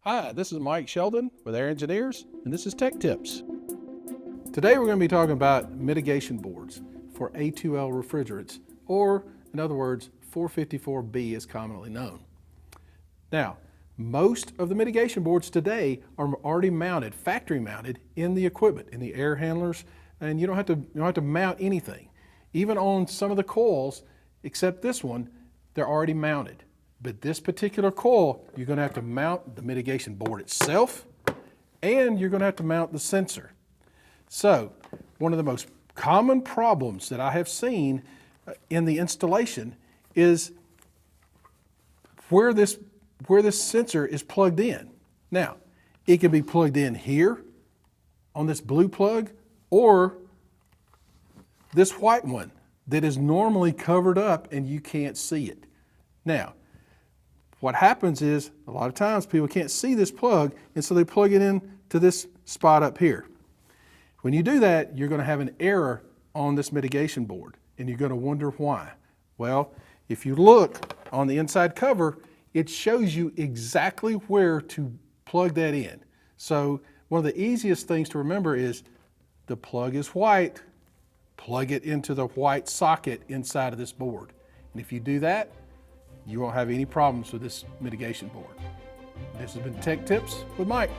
Hi, this is Mike Sheldon with Air Engineers, and this is Tech Tips. Today we're going to be talking about mitigation boards for A2L refrigerants, or in other words, 454B is commonly known. Now, most of the mitigation boards today are already mounted, factory mounted in the equipment, in the air handlers, and you don't have to mount anything. Even on some of the coils, except this one, they're already mounted. But this particular coil, you're going to have to mount the mitigation board itself, and you're going to have to mount the sensor. So, one of the most common problems that I have seen in the installation is where this sensor is plugged in. Now, it can be plugged in here on this blue plug, or this white one that is normally covered up and you can't see it. Now, what happens is, a lot of times people can't see this plug, and so they plug it in to this spot up here. When you do that, you're going to have an error on this mitigation board, and you're going to wonder why. Well, if you look on the inside cover, it shows you exactly where to plug that in. So one of the easiest things to remember is the plug is white, plug it into the white socket inside of this board. And if you do that, you won't have any problems with this mitigation board. This has been Tech Tips with Mike.